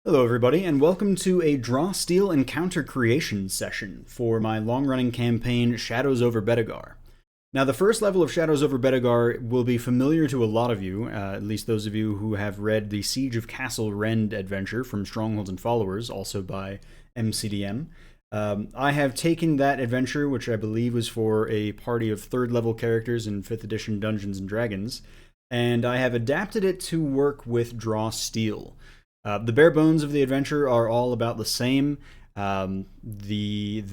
Hello everybody, and welcome to a Draw Steel Encounter Creation session for my long-running campaign, Shadows Over Bedegar. Now, the first level of Shadows Over Bedegar will be familiar to a lot of you, at least those of you who have read the Siege of Castle Rend adventure from Strongholds and Followers, also by MCDM. I have taken that adventure, which I believe was for a party of 3rd level characters in 5th edition Dungeons & Dragons, and I have adapted it to work with Draw Steel. The bare bones of the adventure are all about the same. The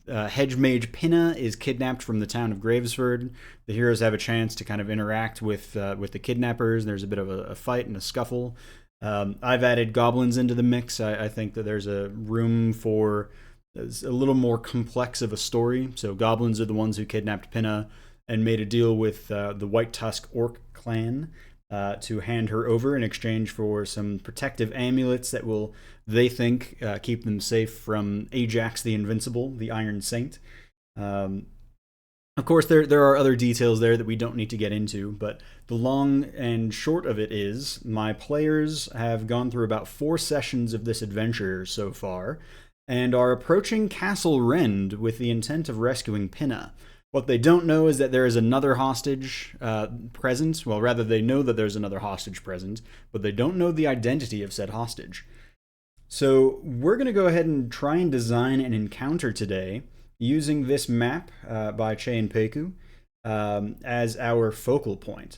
hedge mage Pinna is kidnapped from the town of Gravesford. The heroes have a chance to kind of interact with the kidnappers. There's a bit of a fight and a scuffle. I've added goblins into the mix. I think that there's a room for a little more complex of a story. So goblins are the ones who kidnapped Pinna and made a deal with the White Tusk Orc clan to hand her over in exchange for some protective amulets that will, they think, keep them safe from Ajax the Invincible, the Iron Saint. Of course, there are other details there that we don't need to get into, but the long and short of it is my players have gone through about 4 sessions of this adventure so far and are approaching Castle Rend with the intent of rescuing Pinna. What they don't know is that there is another hostage present. Well, rather, they know that there's another hostage present, but they don't know the identity of said hostage. So we're going to go ahead and try and design an encounter today using this map by CzePeku as our focal point.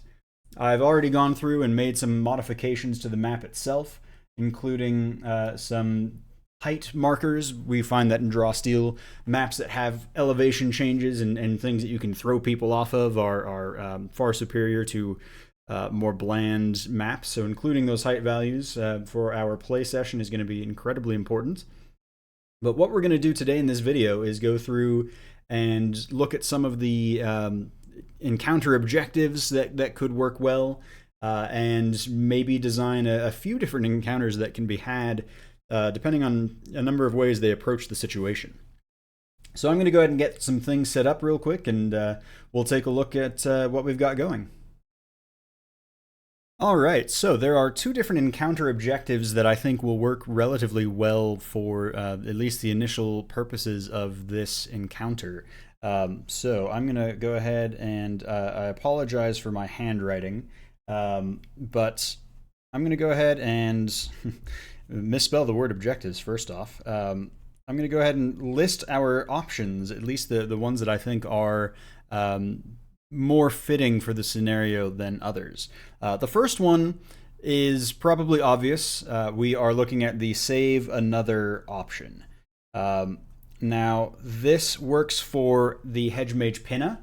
I've already gone through and made some modifications to the map itself, including some height markers. We find that in Draw Steel, maps that have elevation changes and things that you can throw people off of are far superior to more bland maps. So including those height values for our play session is going to be incredibly important. But what we're going to do today in this video is go through and look at some of the encounter objectives that could work well, and maybe design a few different encounters that can be had depending on a number of ways they approach the situation. So I'm going to go ahead and get some things set up real quick, and we'll take a look at what we've got going. Alright, so there are 2 different encounter objectives that I think will work relatively well for at least the initial purposes of this encounter. So I'm going to go ahead and I apologize for my handwriting, but I'm going to go ahead and misspell the word objectives first off. I'm going to go ahead and list our options, at least the ones that I think are more fitting for the scenario than others. The first one is probably obvious. We are looking at the save another option. Now, this works for the hedge mage Pinna.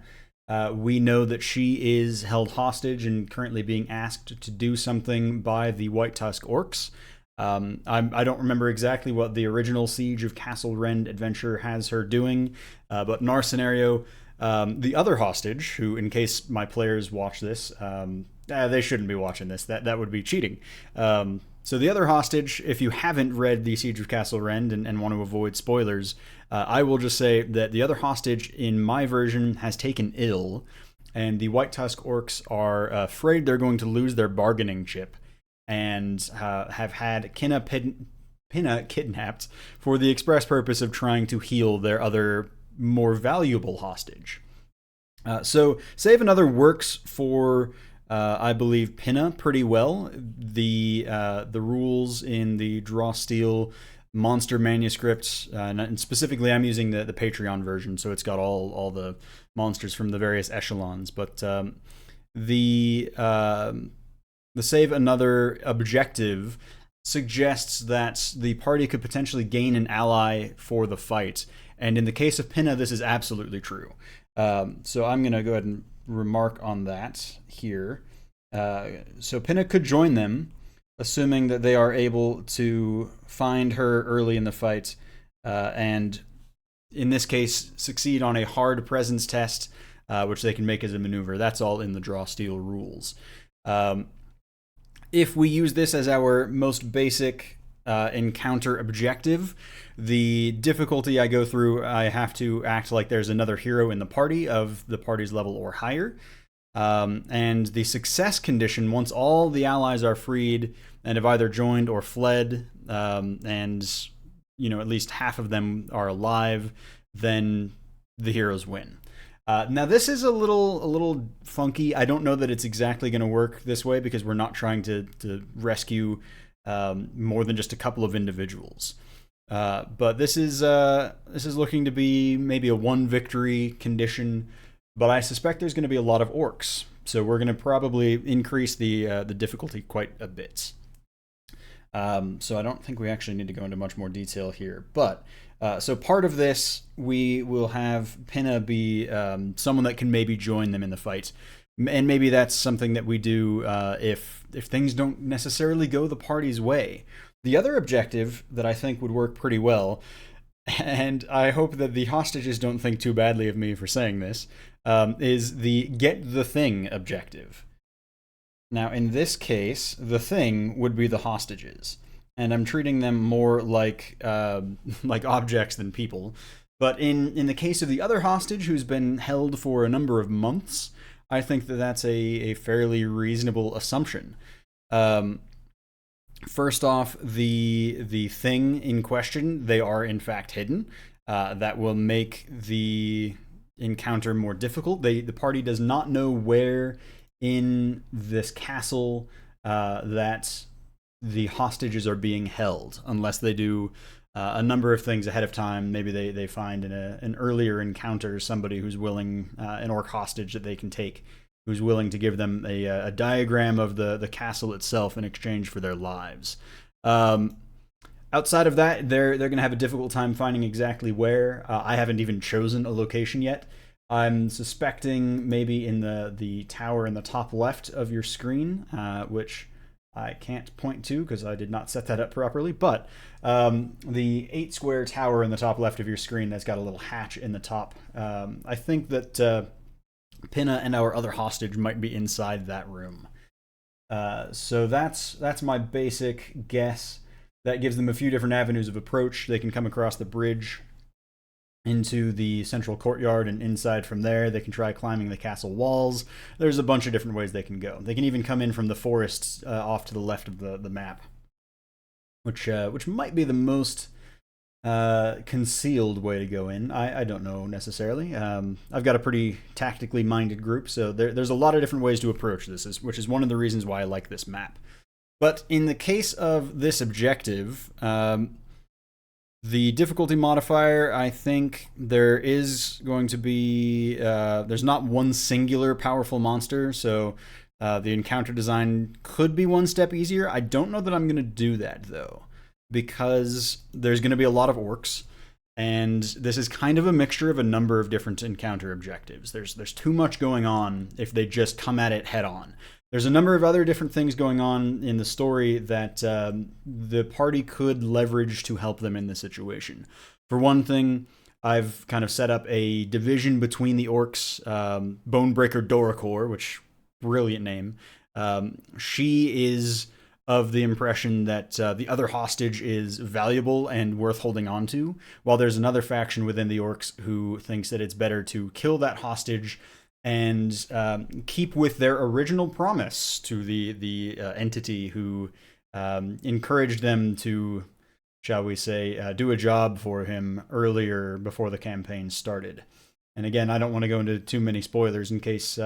We know that she is held hostage and currently being asked to do something by the White Tusk Orcs. I don't remember exactly what the original Siege of Castle Rend adventure has her doing, but in our scenario, the other hostage, who, in case my players watch this, they shouldn't be watching this, that would be cheating. So the other hostage, if you haven't read the Siege of Castle Rend and want to avoid spoilers, I will just say that the other hostage in my version has taken ill, and the White Tusk Orcs are afraid they're going to lose their bargaining chip, and have had Pinna kidnapped for the express purpose of trying to heal their other more valuable hostage. So save another works for I believe Pinna pretty well. The rules in the Draw Steel monster manuscripts, and specifically I'm using the Patreon version, so it's got all the monsters from the various echelons, but the save another objective suggests that the party could potentially gain an ally for the fight. And in the case of Pinna, this is absolutely true. So I'm going to go ahead and remark on that here. So Pinna could join them, assuming that they are able to find her early in the fight, and in this case, succeed on a hard presence test, which they can make as a maneuver. That's all in the Draw Steel rules. If we use this as our most basic encounter objective, the difficulty I go through, I have to act like there's another hero in the party of the party's level or higher. And the success condition, once all the allies are freed and have either joined or fled and at least half of them are alive, then the heroes win. Now this is a little funky. I don't know that it's exactly going to work this way because we're not trying to rescue more than just a couple of individuals. But this is looking to be maybe a 1 victory condition. But I suspect there's going to be a lot of orcs, so we're going to probably increase the difficulty quite a bit. So I don't think we actually need to go into much more detail here. But so part of this, we will have Pinna be someone that can maybe join them in the fight. And maybe that's something that we do if things don't necessarily go the party's way. The other objective that I think would work pretty well, and I hope that the hostages don't think too badly of me for saying this, is the get the thing objective. Now, in this case, the thing would be the hostages, and I'm treating them more like objects than people. But in the case of the other hostage, who's been held for a number of months, I think that that's a fairly reasonable assumption. First off, the thing in question, they are in fact hidden. That will make the encounter more difficult. The party does not know where in this castle that the hostages are being held, unless they do a number of things ahead of time. Maybe they find in an earlier encounter somebody who's willing, an orc hostage that they can take, who's willing to give them a diagram of the castle itself in exchange for their lives. Outside of that, they're going to have a difficult time finding exactly where. I haven't even chosen a location yet. I'm suspecting maybe in the tower in the top left of your screen, which I can't point to because I did not set that up properly, but the 8 square tower in the top left of your screen that's got a little hatch in the top. I think that Pinna and our other hostage might be inside that room. So that's my basic guess. That gives them a few different avenues of approach. They can come across the bridge into the central courtyard and inside from there. They can try climbing the castle walls. There's a bunch of different ways they can go. They can even come in from the forests off to the left of the map, which might be the most concealed way to go in. I don't know necessarily. I've got a pretty tactically minded group, so there's a lot of different ways to approach this, which is one of the reasons why I like this map. But in the case of this objective, the difficulty modifier, I think there is going to be, there's not one singular powerful monster, so the encounter design could be one step easier. I don't know that I'm going to do that, though, because there's going to be a lot of orcs, and this is kind of a mixture of a number of different encounter objectives. There's too much going on if they just come at it head on. There's a number of other different things going on in the story that the party could leverage to help them in this situation. For one thing, I've kind of set up a division between the orcs. Bonebreaker Doracor, which, brilliant name. She is of the impression that the other hostage is valuable and worth holding on to, while there's another faction within the orcs who thinks that it's better to kill that hostage and keep with their original promise to the entity who encouraged them to, shall we say, do a job for him earlier before the campaign started. And again, I don't want to go into too many spoilers in case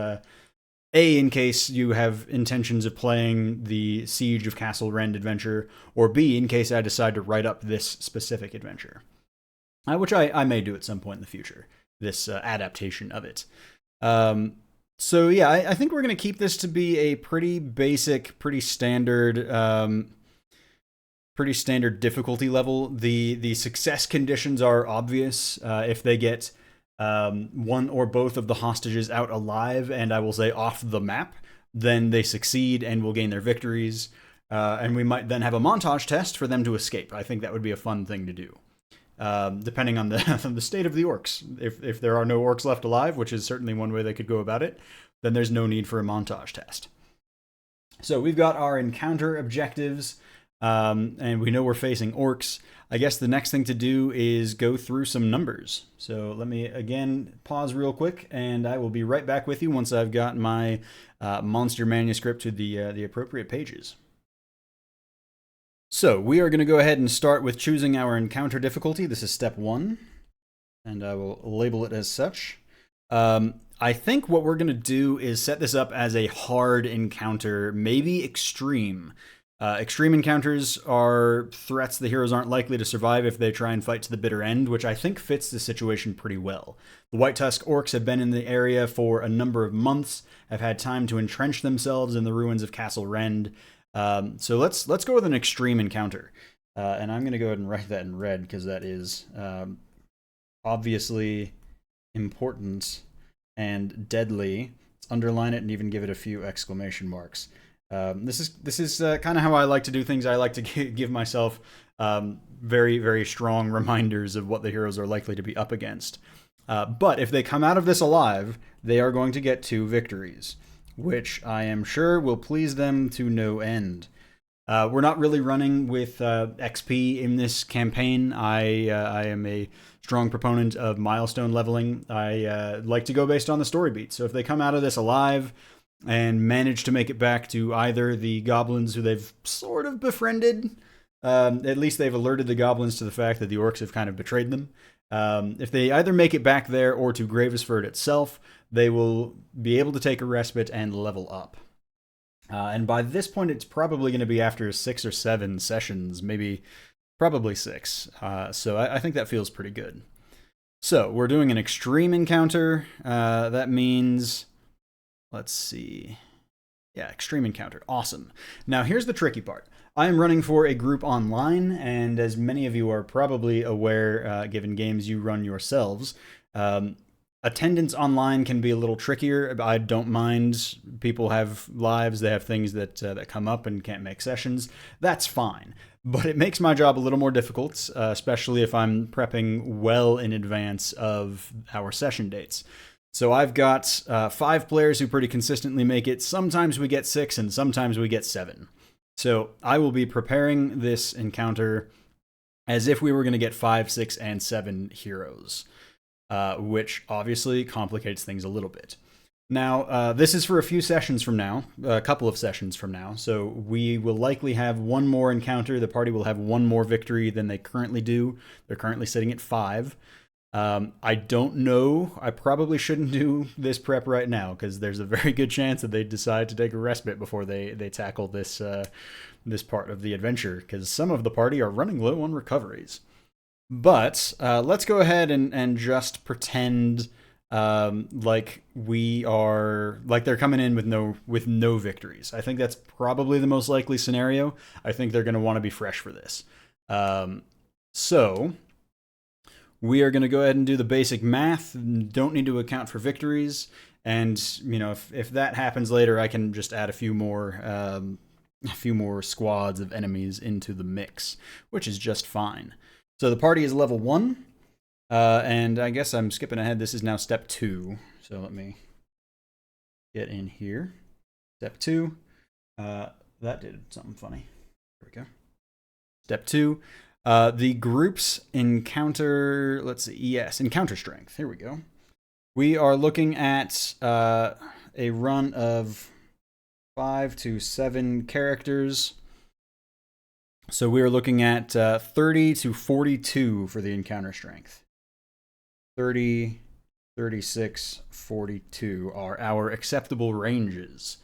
in case you have intentions of playing the Siege of Castle Rend adventure, or B, in case I decide to write up this specific adventure, which I may do at some point in the future, this adaptation of it. So yeah, I think we're going to keep this to be a pretty basic, pretty standard difficulty level. The success conditions are obvious. If they get one or both of the hostages out alive, and I will say off the map, then they succeed and will gain their victories. And we might then have a montage test for them to escape. I think that would be a fun thing to do. Depending on the state of the orcs. If there are no orcs left alive, which is certainly one way they could go about it, then there's no need for a montage test. So we've got our encounter objectives, and we know we're facing orcs. I guess the next thing to do is go through some numbers. So let me again pause real quick, and I will be right back with you once I've got my monster manuscript to the appropriate pages. So we are going to go ahead and start with choosing our encounter difficulty. This is step 1, and I will label it as such. I think what we're going to do is set this up as a hard encounter, maybe extreme. Extreme encounters are threats the heroes aren't likely to survive if they try and fight to the bitter end, which I think fits the situation pretty well. The White Tusk orcs have been in the area for a number of months, have had time to entrench themselves in the ruins of Castle Rend. So let's go with an extreme encounter. And I'm going to go ahead and write that in red because that is obviously important and deadly. Let's underline it and even give it a few exclamation marks. This is kind of how I like to do things. I like to give myself very, very strong reminders of what the heroes are likely to be up against. But if they come out of this alive, they are going to get 2 victories, which I am sure will please them to no end. We're not really running with XP in this campaign. I am a strong proponent of milestone leveling. I like to go based on the story beats. So if they come out of this alive and manage to make it back to either the goblins who they've sort of befriended, at least they've alerted the goblins to the fact that the orcs have kind of betrayed them. If they either make it back there or to Gravesford itself, they will be able to take a respite and level up. And by this point, it's probably going to be after 6 or 7 sessions, probably 6. So I think that feels pretty good. So we're doing an extreme encounter. That means, let's see. Yeah, extreme encounter. Awesome. Now here's the tricky part. I am running for a group online, and as many of you are probably aware, given games you run yourselves, attendance online can be a little trickier. I don't mind. People have lives. They have things that come up and can't make sessions. That's fine. But it makes my job a little more difficult, especially if I'm prepping well in advance of our session dates. So I've got 5 players who pretty consistently make it. Sometimes we get 6 and sometimes we get 7. So I will be preparing this encounter as if we were going to get 5, 6, and 7 heroes. Which obviously complicates things a little bit. Now, this is for a few sessions from now, a couple of sessions from now, so we will likely have one more encounter. The party will have one more victory than they currently do. They're currently sitting at 5. I don't know. I probably shouldn't do this prep right now, because there's a very good chance that they decide to take a respite before they tackle this part of the adventure, because some of the party are running low on recoveries. But let's go ahead and just pretend like they're coming in with no victories. I think that's probably the most likely scenario. I think they're going to want to be fresh for this. So we are going to go ahead and do the basic math. Don't need to account for victories, and if that happens later, I can just add a few more squads of enemies into the mix, which is just fine. So the party is level 1, and I guess I'm skipping ahead. This is now step 2. So let me get in here. Step 2. That did something funny. There we go. Step 2. The group's encounter, let's see, yes, encounter strength. Here we go. We are looking at a run of 5 to 7 characters. So we are looking at 30 to 42 for the encounter strength. 30, 36, 42 are our acceptable ranges.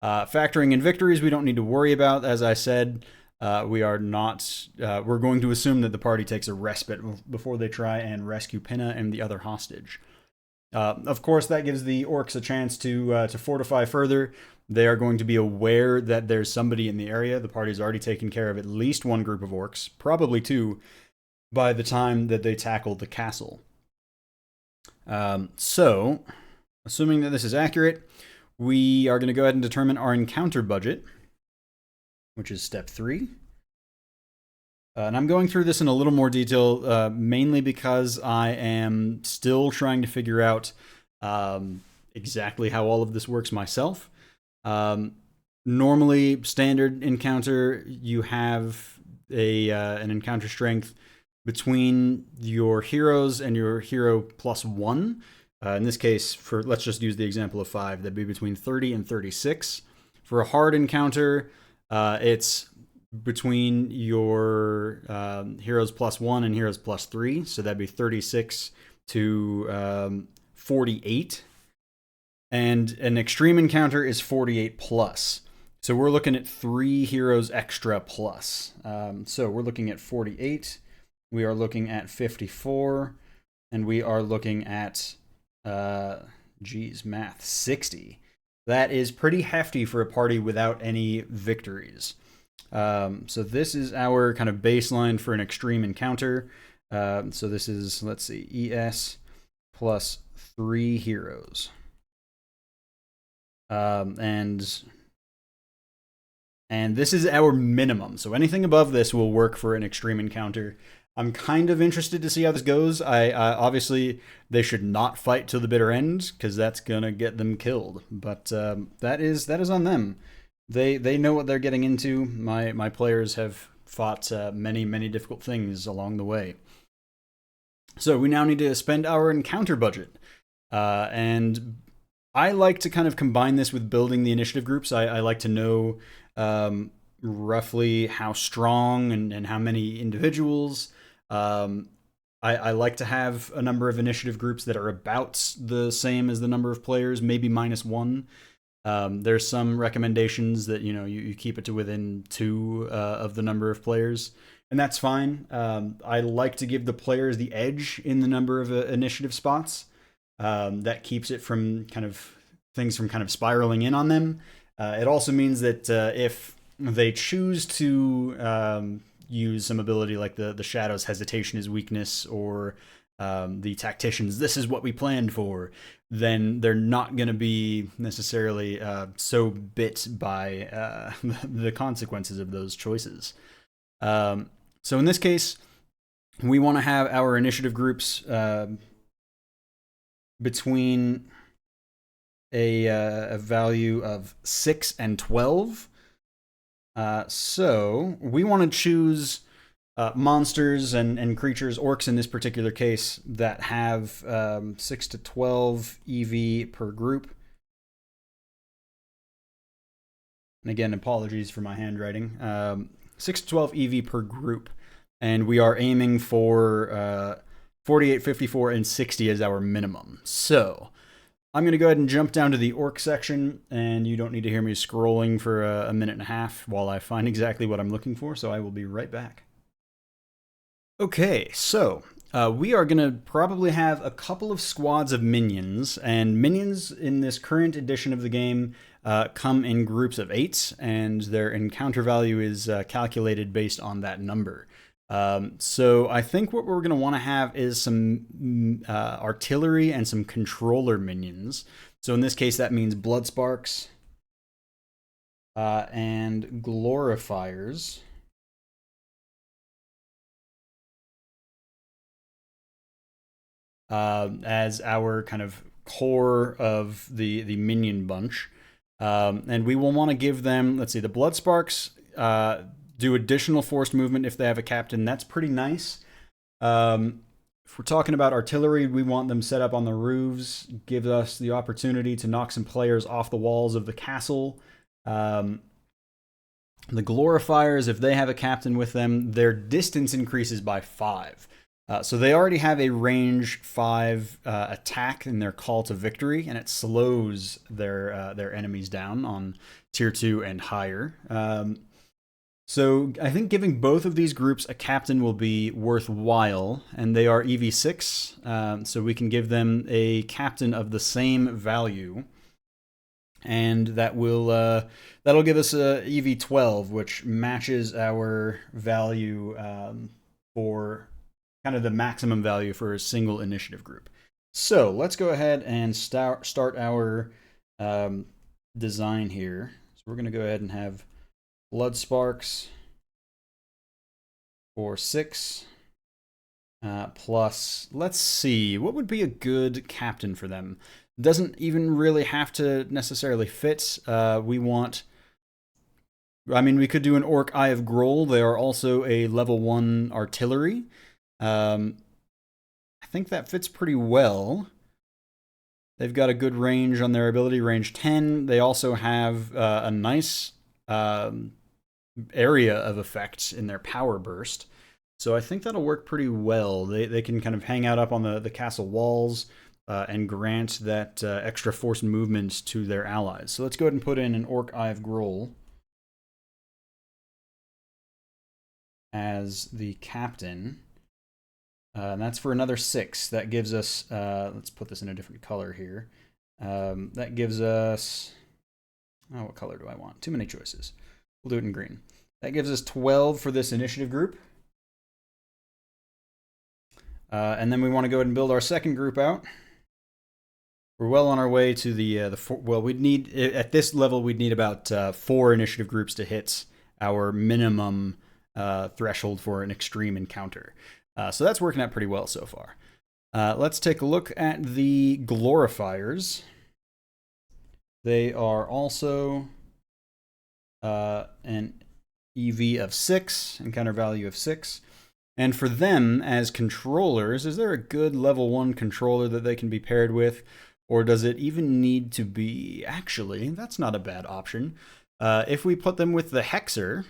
Factoring in victories, we don't need to worry about. As I said, we're going to assume that the party takes a respite before they try and rescue Pinna and the other hostage. Of course, that gives the orcs a chance to fortify further. They are going to be aware that there's somebody in the area. The party's already taken care of at least one group of orcs, probably 2, by the time that they tackle the castle. So, assuming that this is accurate, we are going to go ahead and determine our encounter budget, which is step 3. And I'm going through this in a little more detail, mainly because I am still trying to figure out exactly how all of this works myself. Normally, standard encounter, you have an encounter strength between your heroes and your hero plus 1. In this case, let's just use the example of 5. That'd be between 30 and 36. For a hard encounter, it's between your heroes +1 and heroes +3. So that'd be 36 to 48. And an extreme encounter is 48 plus. So we're looking at 3 heroes extra plus. So we're looking at 48. We are looking at 54. And we are looking at, math, 60. That is pretty hefty for a party without any victories. So this is our kind of baseline for an extreme encounter. So this is, let's see, ES plus 3 heroes. And this is our minimum. So anything above this will work for an extreme encounter. I'm kind of interested to see how this goes. I obviously they should not fight till the bitter end because that's gonna get them killed. But that is on them. They know what they're getting into. My players have fought many difficult things along the way. So we now need to spend our encounter budget, and I like to kind of combine this with building the initiative groups. I like to know roughly how strong and how many individuals. I like to have a number of initiative groups that are about the same as the number of players, maybe -1. There's some recommendations that you keep it to within 2 of the number of players, and that's fine. I like to give the players the edge in the number of initiative spots. That keeps it from things from spiraling in on them. It also means that if they choose to use some ability like the Shadow's hesitation is weakness, or the Tactician's this is what we planned for, then they're not going to be necessarily so bit by the consequences of those choices. So in this case, we want to have our initiative groups between a value of 6 and 12. So we want to choose monsters and creatures, orcs in this particular case, that have 6 to 12 EV per group. And again, apologies for my handwriting. 6 to 12 EV per group. And we are aiming for 48, 54, and 60 as our minimum. So I'm going to go ahead and jump down to the orc section, and you don't need to hear me scrolling for a minute and a half while I find exactly what I'm looking for, so I will be right back. Okay, so we are going to probably have a couple of squads of minions, and minions in this current edition of the game come in groups of 8, and their encounter value is calculated based on that number. So I think what we're going to want to have is some artillery and some controller minions. So in this case, that means blood sparks and glorifiers. As our kind of core of the minion bunch. And we will want to give them, let's see, the blood sparks do additional forced movement if they have a captain. That's pretty nice. If we're talking about artillery, we want them set up on the roofs, give us the opportunity to knock some players off the walls of the castle. The glorifiers, if they have a captain with them, their distance increases by 5. So they already have a range 5 attack in their call to victory, and it slows their enemies down on tier 2 and higher. So I think giving both of these groups a captain will be worthwhile, and they are EV6, so we can give them a captain of the same value, and that will that'll give us a EV12, which matches our value for kind of the maximum value for a single initiative group. So let's go ahead and start our design here. So we're going to go ahead and have blood sparks for 6 plus, let's see, what would be a good captain for them? Doesn't even really have to necessarily fit. We could do an Orc Eye of Groll. They are also a level 1 artillery. I think that fits pretty well. They've got a good range on their ability, range 10. They also have a nice area of effect in their power burst. So I think that'll work pretty well. They can kind of hang out up on the castle walls and grant that extra force movement to their allies. So let's go ahead and put in an Orc Eye of Groll as the captain. And that's for another 6. That gives us, let's put this in a different color here. That gives us, oh, what color do I want? Too many choices. We'll do it in green. That gives us 12 for this initiative group. And then we want to go ahead and build our second group out. We're well on our way to the well, we'd need, at this level, we'd need about 4 initiative groups to hit our minimum threshold for an extreme encounter. So that's working out pretty well so far. Let's take a look at the glorifiers. They are also an EV of 6, encounter value of 6. And for them as controllers, is there a good level 1 controller that they can be paired with? Or does it even need to be... Actually, that's not a bad option. If we put them with the Hexer,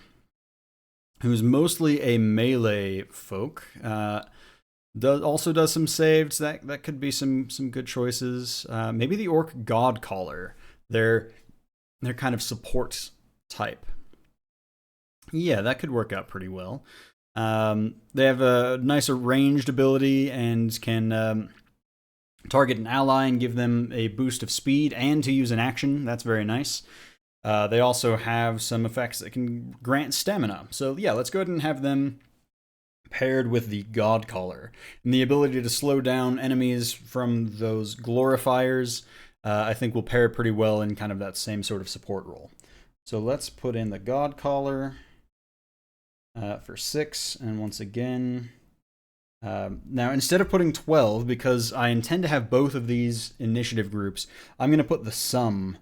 who's mostly a melee folk, also does some saves. That could be some good choices. Maybe the Orc Godcaller. They're kind of support type. Yeah, that could work out pretty well. They have a nicer ranged ability and can target an ally and give them a boost of speed and to use an action. That's very nice. They also have some effects that can grant stamina. So yeah, let's go ahead and have them paired with the Godcaller. And the ability to slow down enemies from those glorifiers, I think will pair pretty well in kind of that same sort of support role. So let's put in the Godcaller for 6, and once again... now, instead of putting 12, because I intend to have both of these initiative groups, I'm going to put the sum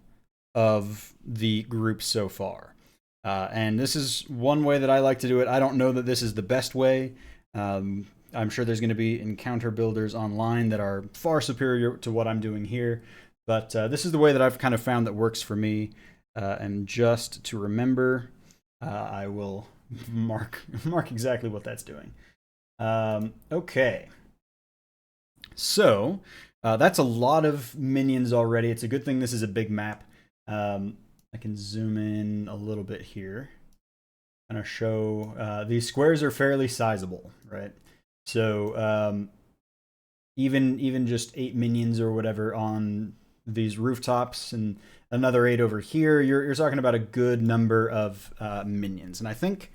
of the groups so far. And this is one way that I like to do it. I don't know that this is the best way. I'm sure there's going to be encounter builders online that are far superior to what I'm doing here. But this is the way that I've kind of found that works for me. And just to remember, I will mark exactly what that's doing. Okay. So, that's a lot of minions already. It's a good thing this is a big map. I can zoom in a little bit here. I'm going to show, these squares are fairly sizable, right? So, even just 8 minions or whatever on these rooftops and another 8 over here, you're talking about a good number of minions. And I think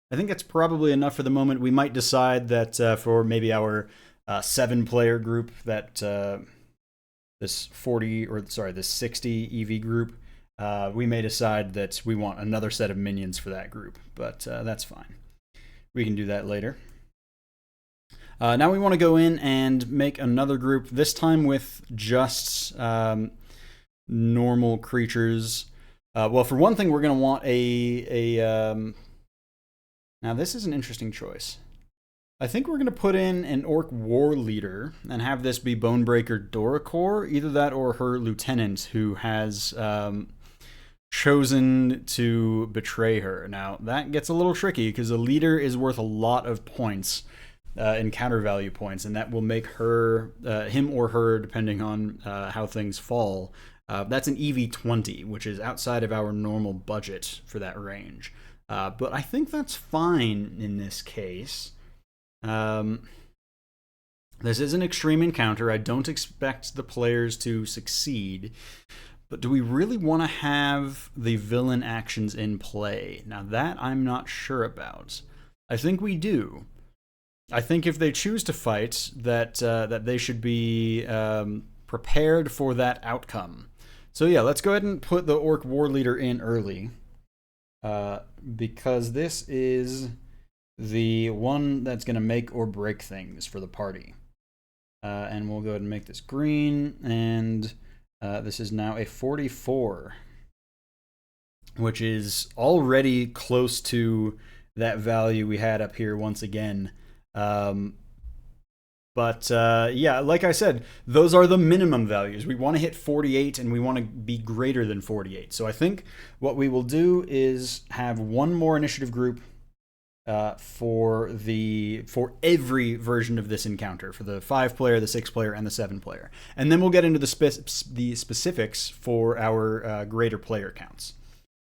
that's probably enough for the moment. We might decide that for maybe our 7-player group, that this 60 EV group, we may decide that we want another set of minions for that group. But that's fine. We can do that later. Now we want to go in and make another group, this time with just normal creatures. Well, for one thing, we're going to want now, this is an interesting choice. I think we're going to put in an Orc War Leader and have this be Bonebreaker Doracor, either that or her lieutenant who has chosen to betray her. Now, that gets a little tricky because a leader is worth a lot of points, encounter value points, and that will make her, him or her, depending on how things fall. That's an EV 20, which is outside of our normal budget for that range. But I think that's fine in this case. This is an extreme encounter. I don't expect the players to succeed. But do we really want to have the villain actions in play? Now that I'm not sure about. I think we do. I think if they choose to fight, that they should be prepared for that outcome. So yeah, let's go ahead and put the Orc War Leader in early. Because this is the one that's going to make or break things for the party. And we'll go ahead and make this green, and this is now a 44, which is already close to that value we had up here once again. But yeah, like I said, those are the minimum values. We want to hit 48 and we want to be greater than 48. So I think what we will do is have one more initiative group for every version of this encounter, for the 5-player, the 6-player, and the 7-player. And then we'll get into the specifics for our greater player counts.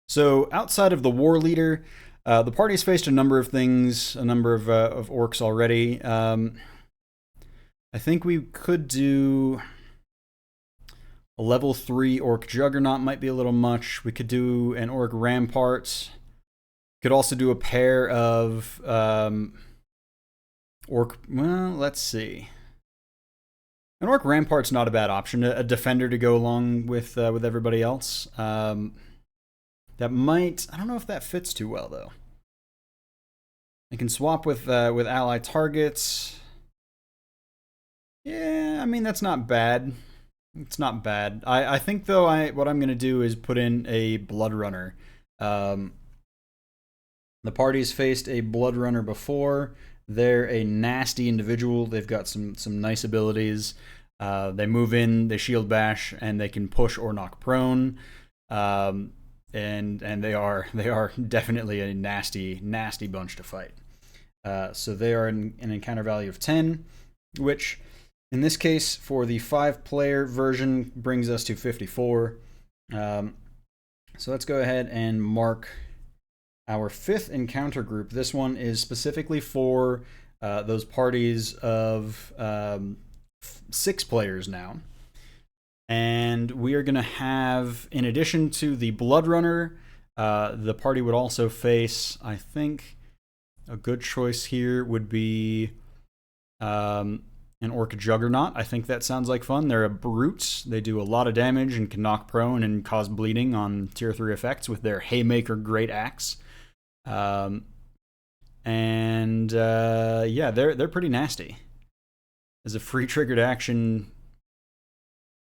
So outside of the war leader, the party's faced a number of things, a number of orcs already. I think we could do a level 3 orc juggernaut, might be a little much. We could do an orc rampart. Could also do a pair of orc. Well, let's see. An orc rampart's not a bad option. A defender to go along with everybody else. That might. I don't know if that fits too well though. I can swap with ally targets. Yeah, I mean that's not bad. It's not bad. I think though what I'm gonna do is put in a blood runner. The party's faced a blood runner before. They're a nasty individual. They've got some nice abilities. They move in, they shield bash, and they can push or knock prone. And they are definitely a nasty bunch to fight. So they are an encounter value of 10, which in this case for the 5-player version brings us to 54. So let's go ahead and mark our 5th encounter group. This one is specifically for those parties of 6 players now. And we are going to have, in addition to the Blood Runner, the party would also face, I think, a good choice here would be an Orc Juggernaut. I think that sounds like fun. They're a brute. They do a lot of damage and can knock prone and cause bleeding on tier 3 effects with their Haymaker Great Axe. Yeah, they're pretty nasty. As a free triggered action,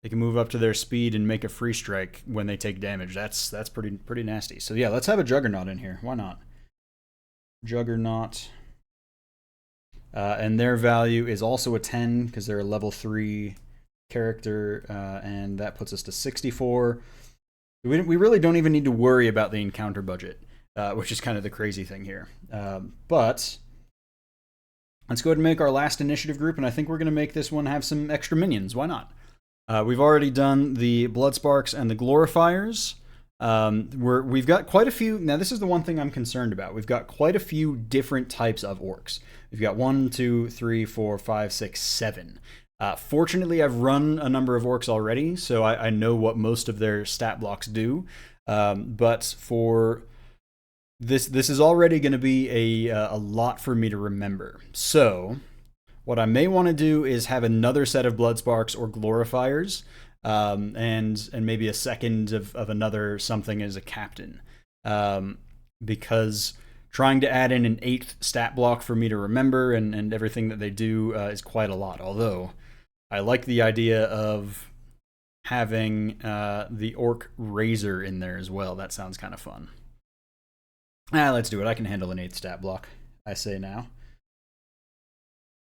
they can move up to their speed and make a free strike when they take damage. That's pretty nasty. So yeah, let's have a Juggernaut in here. Why not? Juggernaut. And their value is also a 10 because they're a level 3 character, and that puts us to 64. We really don't even need to worry about the encounter budget, which is kind of the crazy thing here. But let's go ahead and make our last initiative group, and I think we're going to make this one have some extra minions. Why not? We've already done the Bloodsparks and the Glorifiers. We've got quite a few. Now, this is the one thing I'm concerned about. We've got quite a few different types of orcs. We've got 1, 2, 3, 4, 5, 6, 7. Fortunately, I've run a number of orcs already, so I know what most of their stat blocks do. But for this is already going to be a lot for me to remember. So what I may want to do is have another set of Bloodsparks or Glorifiers, and maybe a second of another something as a captain. Because trying to add in an 8th stat block for me to remember and everything that they do is quite a lot. Although I like the idea of having the Orc Razor in there as well. That sounds kind of fun. Let's do it. I can handle an 8th stat block, I say now.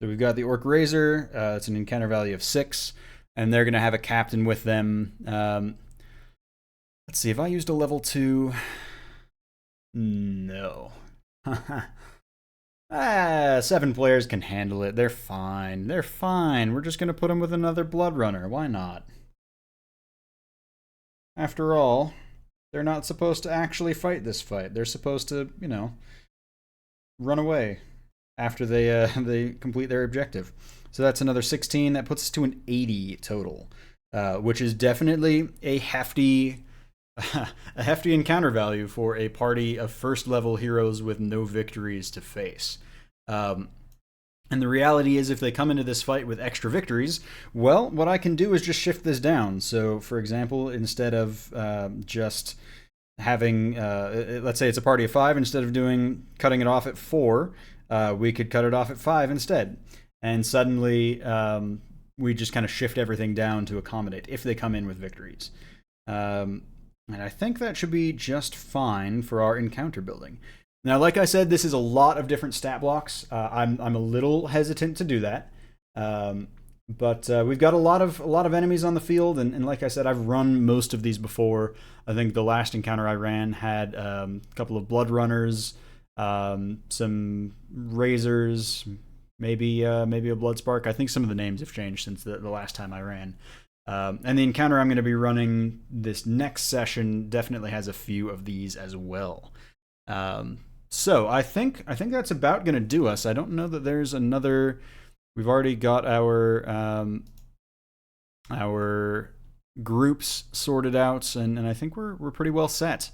So we've got the Orc Razor. It's an encounter value of 6, and they're going to have a captain with them. Let's see, if I used a level 2... No. 7 players can handle it. They're fine. They're fine. We're just going to put them with another Blood Runner. Why not? After all, they're not supposed to actually fight this fight. They're supposed to, run away after they complete their objective. So that's another 16. That puts us to an 80 total, which is definitely a hefty encounter value for a party of first level heroes with no victories to face. And the reality is, if they come into this fight with extra victories, well, what I can do is just shift this down. So, for example, instead of just having, let's say it's a party of 5, instead of cutting it off at 4, we could cut it off at 5 instead. And suddenly, we just kind of shift everything down to accommodate if they come in with victories. And I think that should be just fine for our encounter building. Now, like I said, this is a lot of different stat blocks. I'm a little hesitant to do that. But we've got a lot of enemies on the field, and like I said, I've run most of these before. I think the last encounter I ran had a couple of blood runners, some razors, maybe a blood spark. I think some of the names have changed since the last time I ran. And the encounter I'm going to be running this next session definitely has a few of these as well. So I think that's about going to do us. I don't know that there's another. We've already got our groups sorted out, and I think we're pretty well set.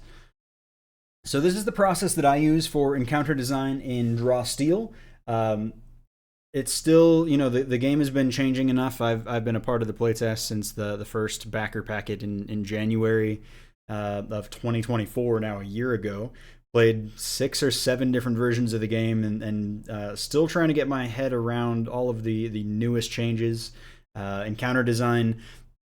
So this is the process that I use for encounter design in Draw Steel. It's still, the game has been changing enough. I've been a part of the playtest since the first backer packet in January of 2024, now a year ago. Played 6 or 7 different versions of the game, and still trying to get my head around all of the newest changes. Encounter design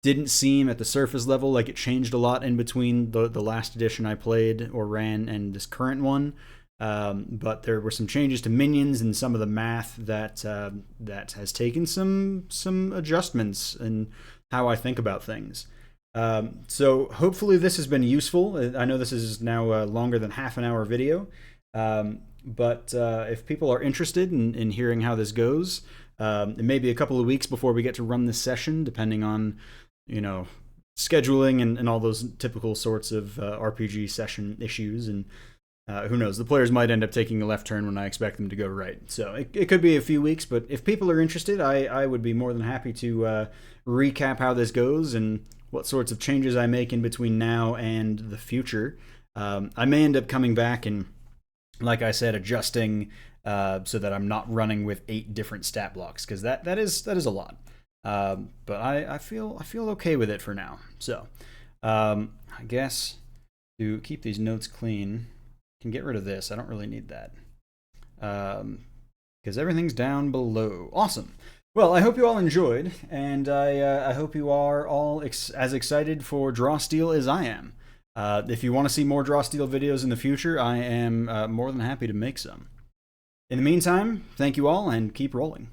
didn't seem at the surface level like it changed a lot in between the last edition I played or ran and this current one. But there were some changes to minions and some of the math that has taken some adjustments in how I think about things. So hopefully this has been useful. I know this is now longer than half an hour video, but if people are interested in hearing how this goes, it may be a couple of weeks before we get to run this session, depending on scheduling and all those typical sorts of RPG session issues. And who knows, the players might end up taking a left turn when I expect them to go right. So it could be a few weeks, but if people are interested, I would be more than happy to recap how this goes and what sorts of changes I make in between now and the future. I may end up coming back and, like I said, adjusting so that I'm not running with 8 different stat blocks, because that is a lot. But I feel okay with it for now. So I guess to keep these notes clean, I can get rid of this. I don't really need that because everything's down below. Awesome. Well, I hope you all enjoyed, and I hope you are all as excited for Draw Steel as I am. If you want to see more Draw Steel videos in the future, I am more than happy to make some. In the meantime, thank you all, and keep rolling.